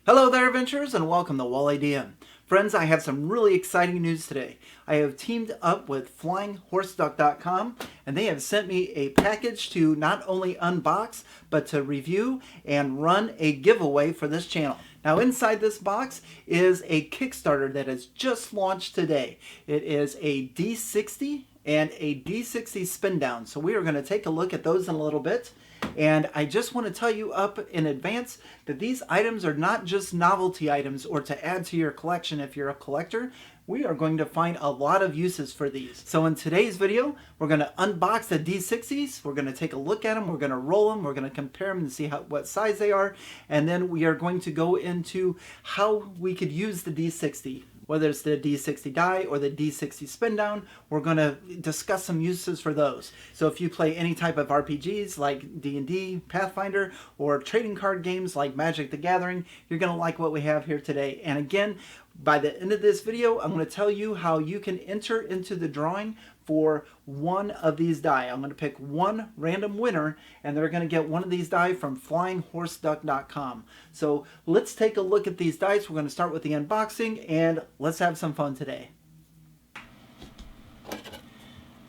Hello there, adventurers, and welcome to Wally DM. Friends, I have some really exciting news today. I have teamed up with Horseduck.com, and they have sent me a package to not only unbox, but to review and run a giveaway for this channel. Now, inside this box is a Kickstarter that has just launched today. It is a D60 and a D60 spin down. So we are going to take a look at those in a little bit. And I just want to tell you up in advance that these items are not just novelty items or to add to your collection if you're a collector. We are going to find a lot of uses for these. So in today's video, we're going to unbox the D60s. We're going to take a look at them. We're going to roll them. We're going to compare them and see what size they are. And then we are going to go into how we could use the D60. Whether it's the D60 die or the D60 spin down, we're going to discuss some uses for those. So if you play any type of RPGs like D&D, Pathfinder, or trading card games like Magic the Gathering, you're going to like what we have here today. And again, by the end of this video, I'm going to tell you how you can enter into the drawing for one of these die. I'm going to pick one random winner, and they're going to get one of these die from Horseduck.com. So let's take a look at these dice. We're going to start with the unboxing, and let's have some fun today.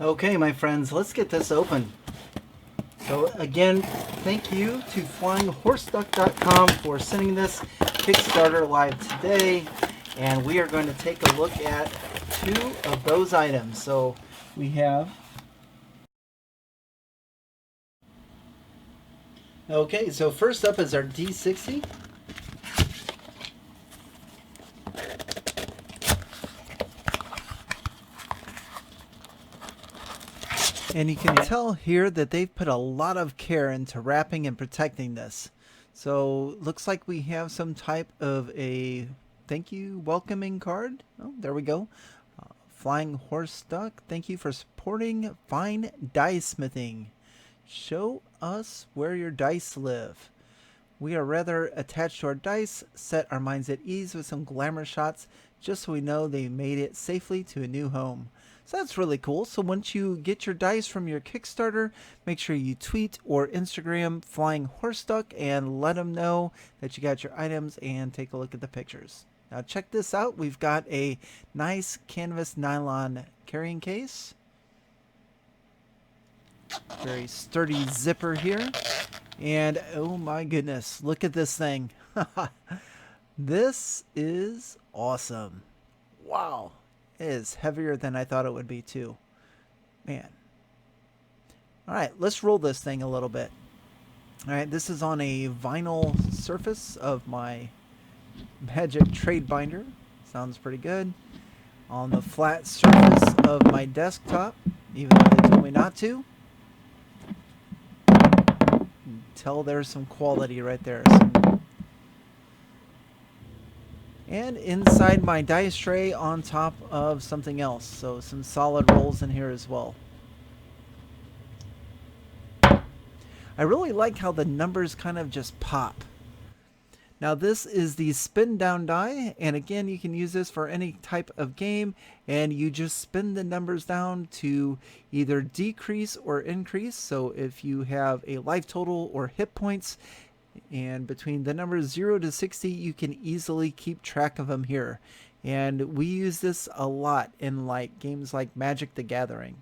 Okay, my friends, let's get this open. So again, thank you to Horseduck.com for sending this Kickstarter live today. And we are going to take a look at two of those items. So we have... Okay, so first up is our D60. And you can tell here that they've put a lot of care into wrapping and protecting this. So looks like we have some type of a thank you welcoming card. Oh, there we go. Flying Horseduck, thank you for supporting fine dice smithing. Show us where your dice live. We are rather attached to our dice, set our minds at ease with some glamour shots, just so we know they made it safely to a new home. So that's really cool. So once you get your dice from your Kickstarter, make sure you tweet or Instagram Flying Horseduck and let them know that you got your items and take a look at the pictures. Now check this out. We've got a nice canvas nylon carrying case. Very sturdy zipper here. And oh my goodness, look at this thing. This is awesome. Wow. It is heavier than I thought it would be too. Man. Alright, let's roll this thing a little bit. Alright, this is on a vinyl surface of my Magic trade binder. Sounds pretty good. On the flat surface of my desktop, even though they told me not to. Tell there's some quality right there. And inside my dice tray on top of something else. So some solid rolls in here as well. I really like how the numbers kind of just pop. Now this is the spin down die, and again you can use this for any type of game, and you just spin the numbers down to either decrease or increase. So if you have a life total or hit points, and between the numbers 0 to 60 you can easily keep track of them here. And we use this a lot in like games like Magic the Gathering.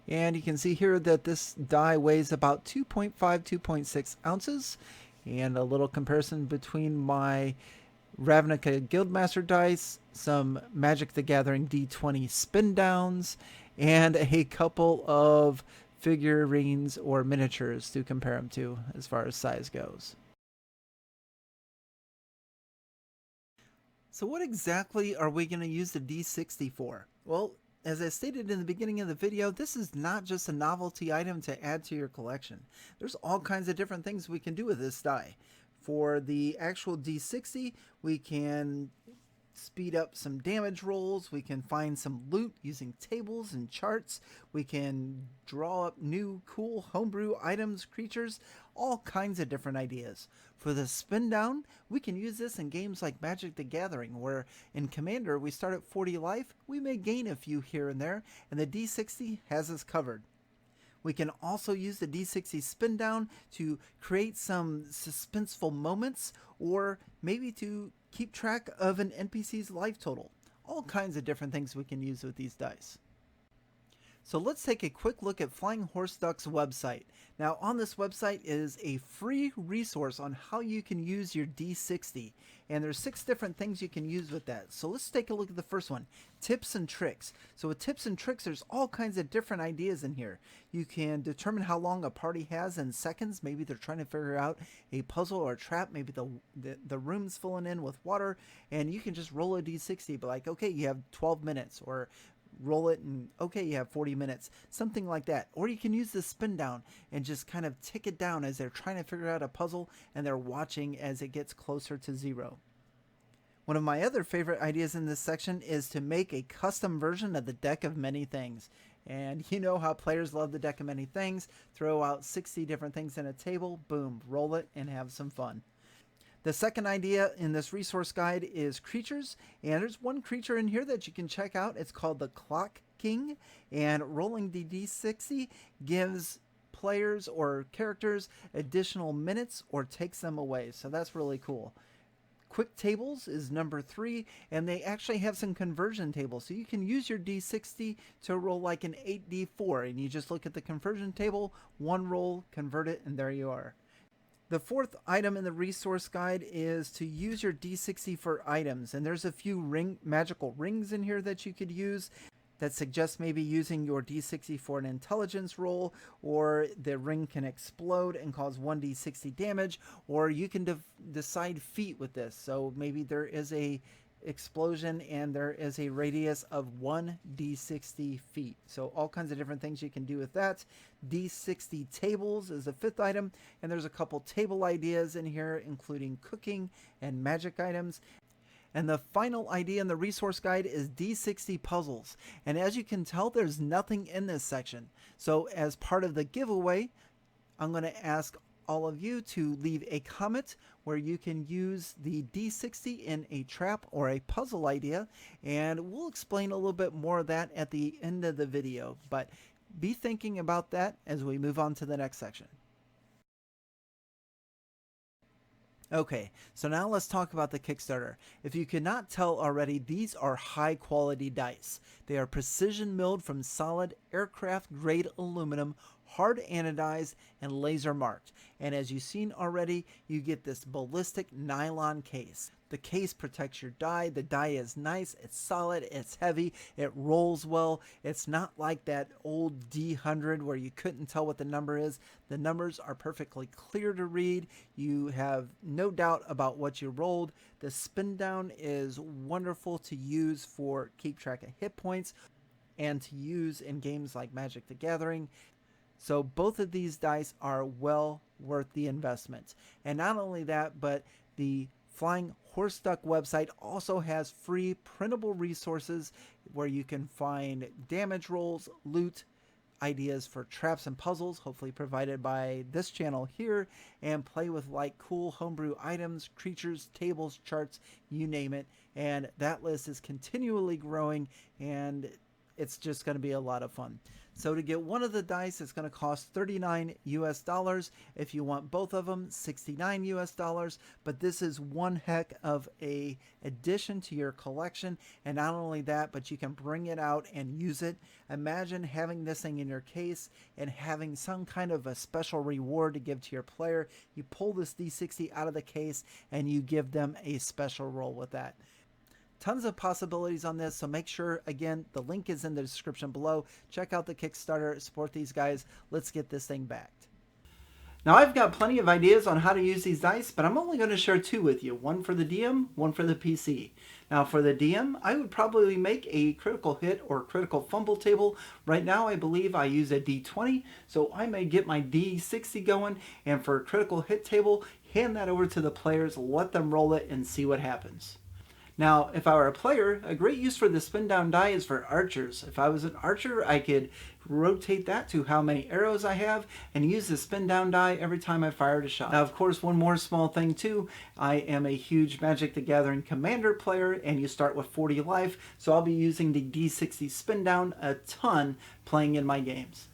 And you can see here that this die weighs about 2.5, 2.6 ounces. And a little comparison between my Ravnica Guildmaster dice, some Magic the Gathering D20 spin downs, and a couple of figurines or miniatures to compare them to as far as size goes. So what exactly are we going to use the D60 for? Well, as I stated in the beginning of the video, this is not just a novelty item to add to your collection. There's all kinds of different things we can do with this die. For the actual D60, we can speed up some damage rolls. We can find some loot using tables and charts. We can draw up new cool homebrew items, creatures, all kinds of different ideas. For the spin down, we can use this in games like Magic the Gathering, where in Commander we start at 40 life, we may gain a few here and there, and the D60 has us covered. We can also use the D60 spin down to create some suspenseful moments, or maybe to keep track of an NPC's life total. All kinds of different things we can use with these dice. So let's take a quick look at Flying Horseduck's website. Now on this website is a free resource on how you can use your D60. And there's 6 different things you can use with that. So let's take a look at the first one, tips and tricks. So with tips and tricks, there's all kinds of different ideas in here. You can determine how long a party has in seconds. Maybe they're trying to figure out a puzzle or a trap. Maybe the room's filling in with water, and you can just roll a D60, but like, okay, you have 12 minutes, or roll it and okay, you have 40 minutes, something like that. Or you can use the spin down and just kind of tick it down as they're trying to figure out a puzzle and they're watching as it gets closer to 0. One of my other favorite ideas in this section is to make a custom version of the deck of many things. And you know how players love the deck of many things. Throw out 60 different things in a table, boom, roll it and have some fun. The second idea in this resource guide is creatures, and there's one creature in here that you can check out. It's called the Clock King, and rolling the D60 gives players or characters additional minutes or takes them away, so that's really cool. Quick tables is number 3, and they actually have some conversion tables, so you can use your D60 to roll like an 8D4, and you just look at the conversion table, one roll, convert it, and there you are. The fourth item in the resource guide is to use your D60 for items, and there's a few magical rings in here that you could use that suggest maybe using your D60 for an intelligence roll, or the ring can explode and cause 1d60 damage, or you can decide feat with this. So maybe there is a explosion and there is a radius of 1d60 feet. So all kinds of different things you can do with that. D60 tables is the 5th item, and there's a couple table ideas in here, including cooking and magic items. And the final idea in the resource guide is D60 puzzles. And as you can tell, there's nothing in this section. So as part of the giveaway, I'm going to ask all of you to leave a comment where you can use the D60 in a trap or a puzzle idea, and we'll explain a little bit more of that at the end of the video, but be thinking about that as we move on to the next section. Okay, so now let's talk about the Kickstarter. If you could not tell already, these are high quality dice. They are precision milled from solid aircraft grade aluminum, hard anodized, and laser marked. And as you've seen already, you get this ballistic nylon case. The case protects your die. The die is nice, it's solid, it's heavy, it rolls well. It's not like that old D100 where you couldn't tell what the number is. The numbers are perfectly clear to read. You have no doubt about what you rolled. The spin down is wonderful to use for keep track of hit points and to use in games like Magic the Gathering. So both of these dice are well worth the investment. And not only that, but the Flying Horseduck website also has free printable resources where you can find damage rolls, loot, ideas for traps and puzzles, hopefully provided by this channel here, and play with like cool homebrew items, creatures, tables, charts, you name it. And that list is continually growing, and it's just going to be a lot of fun. So to get one of the dice, it's going to cost $39 US. If you want both of them, $69 US. But this is one heck of a addition to your collection. And not only that, but you can bring it out and use it. Imagine having this thing in your case and having some kind of a special reward to give to your player. You pull this D60 out of the case and you give them a special roll with that. Tons of possibilities on this, so make sure, again, the link is in the description below. Check out the Kickstarter, support these guys. Let's get this thing backed. Now, I've got plenty of ideas on how to use these dice, but I'm only going to share 2 with you. One for the DM, one for the PC. Now, for the DM, I would probably make a critical hit or critical fumble table. Right now, I believe I use a D20, so I may get my D60 going, and for a critical hit table, hand that over to the players, let them roll it, and see what happens. Now, if I were a player, a great use for the spin down die is for archers. If I was an archer, I could rotate that to how many arrows I have and use the spin down die every time I fired a shot. Now, of course, one more small thing too. I am a huge Magic the Gathering Commander player, and you start with 40 life, so I'll be using the D60 spin down a ton playing in my games.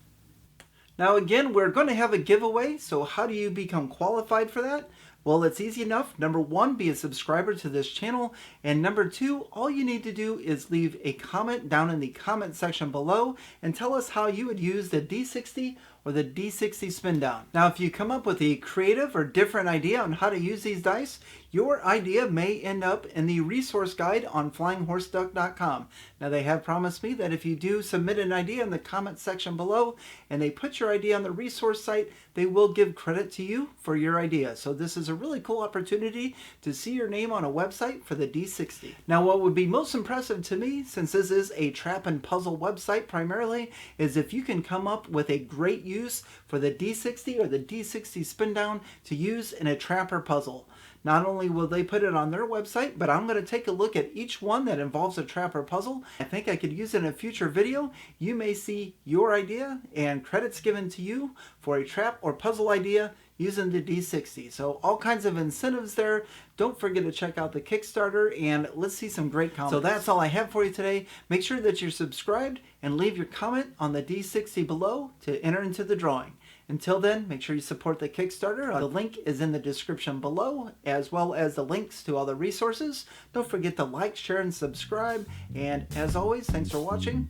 Now again, we're going to have a giveaway, so how do you become qualified for that? Well, it's easy enough. Number one, be a subscriber to this channel. And number two, all you need to do is leave a comment down in the comment section below and tell us how you would use the D60 or the D60 spin down. Now, if you come up with a creative or different idea on how to use these dice, your idea may end up in the resource guide on flyinghorseduck.com. Now, they have promised me that if you do submit an idea in the comment section below and they put your idea on the resource site, they will give credit to you for your idea. So this is a really cool opportunity to see your name on a website for the D60. Now, what would be most impressive to me, since this is a trap and puzzle website primarily, is if you can come up with a great use for the D60 or the D60 spin down to use in a trap or puzzle. Not only will they put it on their website, but I'm going to take a look at each one that involves a trap or puzzle. I think I could use it in a future video. You may see your idea and credits given to you for a trap or puzzle idea using the D60. So all kinds of incentives there. Don't forget to check out the Kickstarter and let's see some great comments. So that's all I have for you today. Make sure that you're subscribed and leave your comment on the D60 below to enter into the drawing. Until then, make sure you support the Kickstarter. The link is in the description below, as well as the links to all the resources. Don't forget to like, share, and subscribe. And as always, thanks for watching,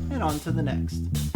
and on to the next.